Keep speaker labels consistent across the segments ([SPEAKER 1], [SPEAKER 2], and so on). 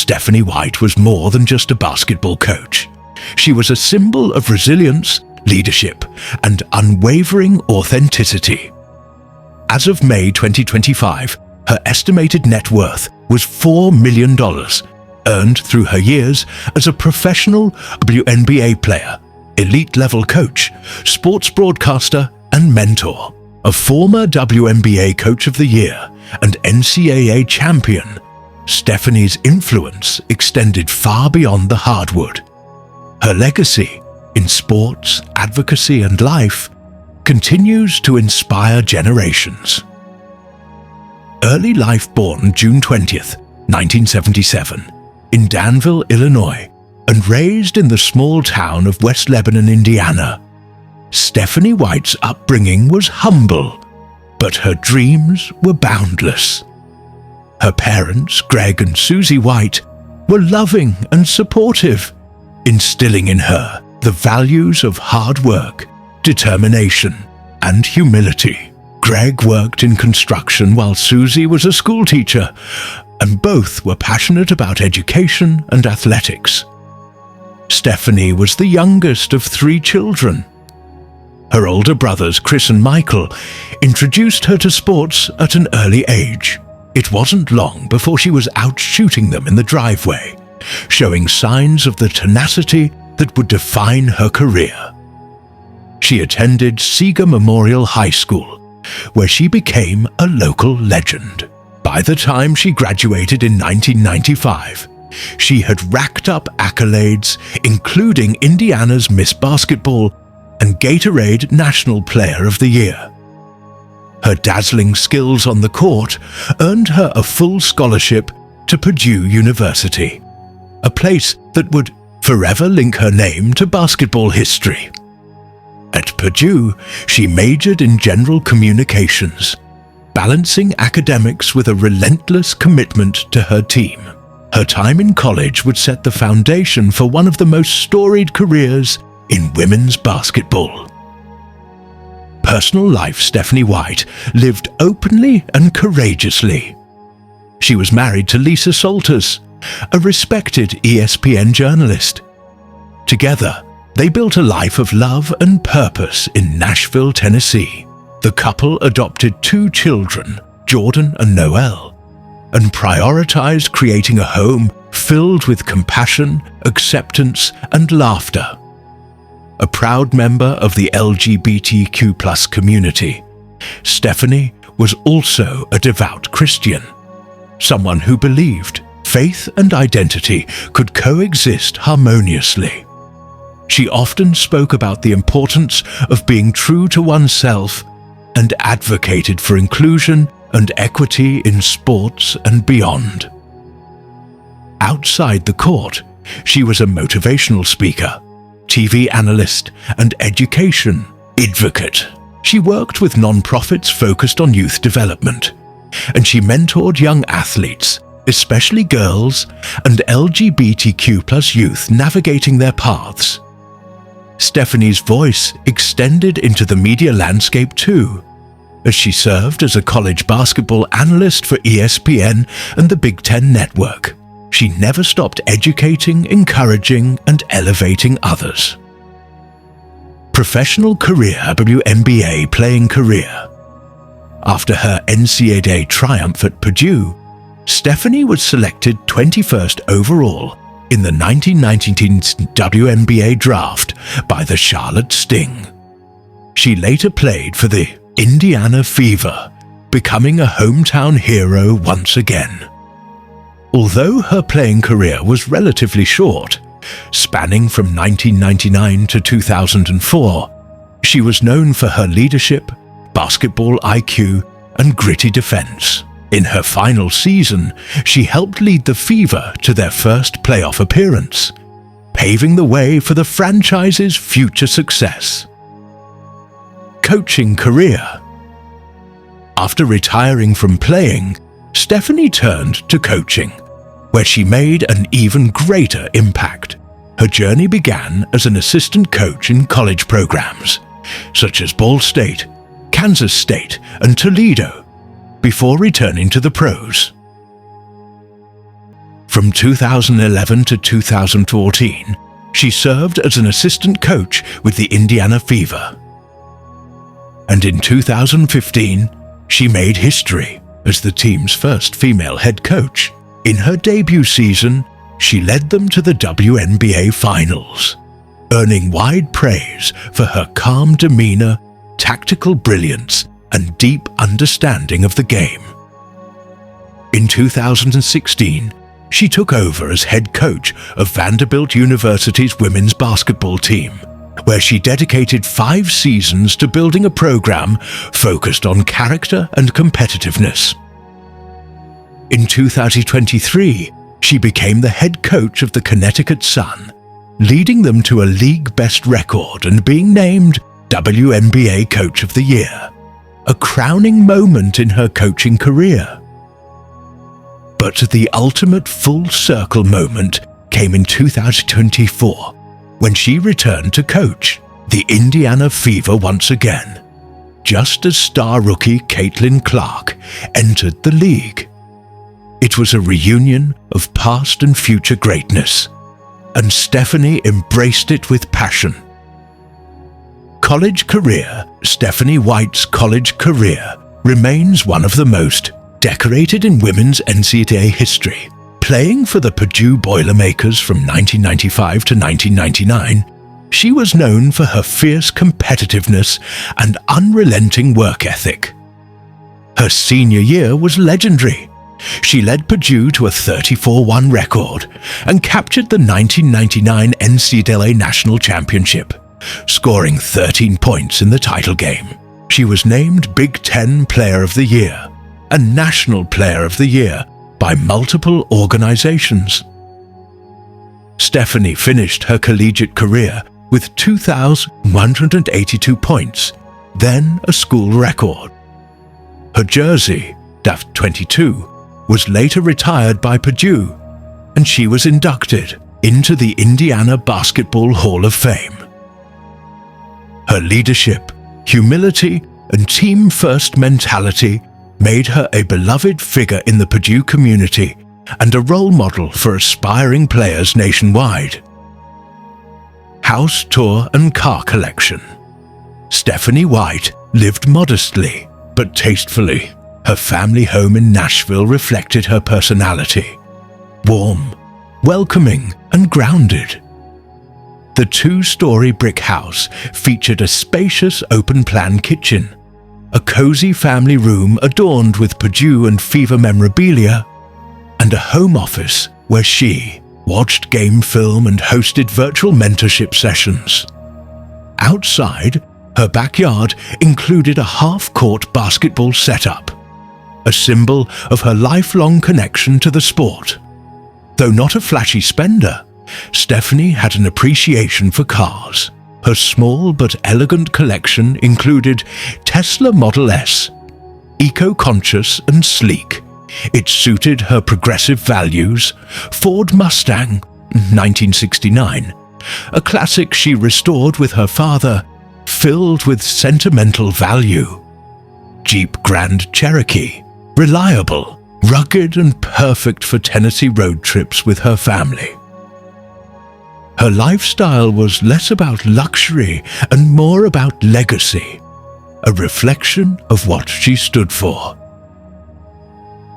[SPEAKER 1] Stephanie White was more than just a basketball coach. She was a symbol of resilience, leadership, and unwavering authenticity. As of May 2025, her estimated net worth was $4 million, earned through her years as a professional WNBA player, elite-level coach, sports broadcaster, and mentor. A former WNBA Coach of the Year and NCAA Champion, Stephanie's influence extended far beyond the hardwood. Her legacy in sports, advocacy, and life continues to inspire generations. Early life born June 20th, 1977, in Danville, Illinois, and raised in the small town of West Lebanon, Indiana, Stephanie White's upbringing was humble, but her dreams were boundless. Her parents, Greg and Susie White, were loving and supportive, instilling in her the values of hard work, determination, and humility. Greg worked in construction while Susie was a schoolteacher, and both were passionate about education and athletics. Stephanie was the youngest of 3 children. Her older brothers, Chris and Michael, introduced her to sports at an early age. It wasn't long before she was out shooting them in the driveway, showing signs of the tenacity that would define her career. She attended Seeger Memorial High School, where she became a local legend. By the time she graduated in 1995, she had racked up accolades, including Indiana's Miss Basketball and Gatorade National Player of the Year. Her dazzling skills on the court earned her a full scholarship to Purdue University, a place that would forever link her name to basketball history. At Purdue, she majored in general communications, balancing academics with a relentless commitment to her team. Her time in college would set the foundation for one of the most storied careers in women's basketball. Personal life: Stephanie White lived openly and courageously. She was married to Lisa Salters, a respected ESPN journalist. Together, they built a life of love and purpose in Nashville, Tennessee. The couple adopted 2 children, Jordan and Noelle, and prioritized creating a home filled with compassion, acceptance, and laughter. A proud member of the LGBTQ+ community, Stephanie was also a devout Christian, someone who believed faith and identity could coexist harmoniously. She often spoke about the importance of being true to oneself and advocated for inclusion and equity in sports and beyond. Outside the court, she was a motivational speaker, TV analyst, and education advocate. She worked with non-profits focused on youth development, and she mentored young athletes, especially girls and LGBTQ+ youth navigating their paths. Stephanie's voice extended into the media landscape too, as she served as a college basketball analyst for ESPN and the Big Ten Network. She never stopped educating, encouraging, and elevating others. Professional career: WNBA playing career. After her NCAA triumph at Purdue, Stephanie was selected 21st overall in the 1919 WNBA draft by the Charlotte Sting. She later played for the Indiana Fever, becoming a hometown hero once again. Although her playing career was relatively short, spanning from 1999 to 2004, she was known for her leadership, basketball IQ, and gritty defense. In her final season, she helped lead the Fever to their first playoff appearance, paving the way for the franchise's future success. Coaching career. After retiring from playing, Stephanie turned to coaching, where she made an even greater impact. Her journey began as an assistant coach in college programs, such as Ball State, Kansas State, and Toledo, before returning to the pros. From 2011 to 2014, she served as an assistant coach with the Indiana Fever. And in 2015, she made history as the team's first female head coach. In her debut season, she led them to the WNBA Finals, earning wide praise for her calm demeanor, tactical brilliance, and deep understanding of the game. In 2016, she took over as head coach of Vanderbilt University's women's basketball team, where she dedicated 5 seasons to building a program focused on character and competitiveness. In 2023, she became the head coach of the Connecticut Sun, leading them to a league-best record and being named WNBA Coach of the Year, a crowning moment in her coaching career. But the ultimate full-circle moment came in 2024, when she returned to coach the Indiana Fever once again, just as star rookie Caitlin Clark entered the league. It was a reunion of past and future greatness, and Stephanie embraced it with passion. College career. Stephanie White's college career remains one of the most decorated in women's NCAA history. Playing for the Purdue Boilermakers from 1995 to 1999, she was known for her fierce competitiveness and unrelenting work ethic. Her senior year was legendary. She led Purdue to a 34-1 record and captured the 1999 NCAA National Championship, scoring 13 points in the title game. She was named Big Ten Player of the Year and National Player of the Year by multiple organizations. Stephanie finished her collegiate career with 2,182 points, then a school record. Her jersey, Daft 22, was later retired by Purdue, and she was inducted into the Indiana Basketball Hall of Fame. Her leadership, humility, and team-first mentality made her a beloved figure in the Purdue community and a role model for aspiring players nationwide. House, tour, and car collection. Stephanie White lived modestly but tastefully. Her family home in Nashville reflected her personality, warm, welcoming, and grounded. The 2-story brick house featured a spacious open-plan kitchen, a cozy family room adorned with Purdue and Fever memorabilia, and a home office where she watched game film and hosted virtual mentorship sessions. Outside, her backyard included a half-court basketball setup, a symbol of her lifelong connection to the sport. Though not a flashy spender, Stephanie had an appreciation for cars. Her small but elegant collection included Tesla Model S, eco-conscious and sleek. It suited her progressive values. Ford Mustang, 1969, a classic she restored with her father, filled with sentimental value. Jeep Grand Cherokee, reliable, rugged, and perfect for Tennessee road trips with her family. Her lifestyle was less about luxury and more about legacy, a reflection of what she stood for.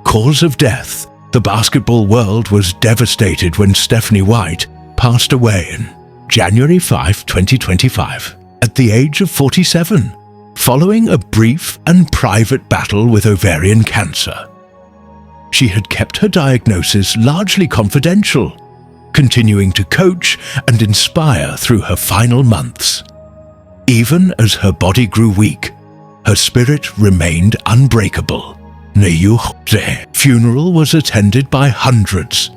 [SPEAKER 1] Cause of death. The basketball world was devastated when Stephanie White passed away on January 5, 2025, at the age of 47, following a brief and private battle with ovarian cancer. She had kept her diagnosis largely confidential, continuing to coach and inspire through her final months. Even as her body grew weak, her spirit remained unbreakable. The funeral was attended by hundreds,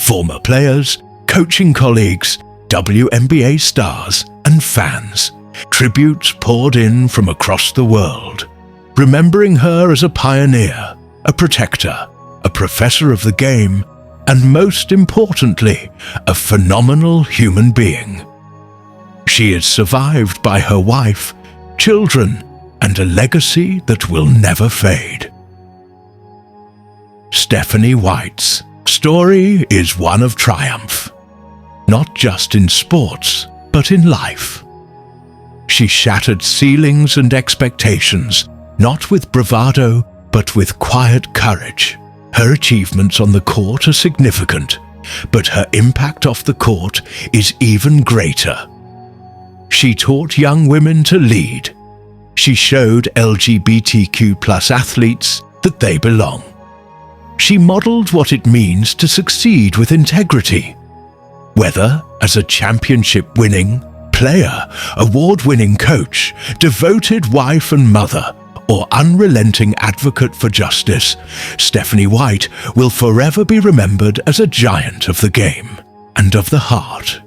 [SPEAKER 1] former players, coaching colleagues, WNBA stars, and fans. Tributes poured in from across the world, remembering her as a pioneer, a protector, a professor of the game, and most importantly, a phenomenal human being. She is survived by her wife, children, and a legacy that will never fade. Stephanie White's story is one of triumph, not just in sports, but in life. She shattered ceilings and expectations, not with bravado, but with quiet courage. Her achievements on the court are significant, but her impact off the court is even greater. She taught young women to lead. She showed LGBTQ+ athletes that they belong. She modeled what it means to succeed with integrity. Whether as a championship-winning player, award-winning coach, devoted wife and mother, or unrelenting advocate for justice, Stephanie White will forever be remembered as a giant of the game and of the heart.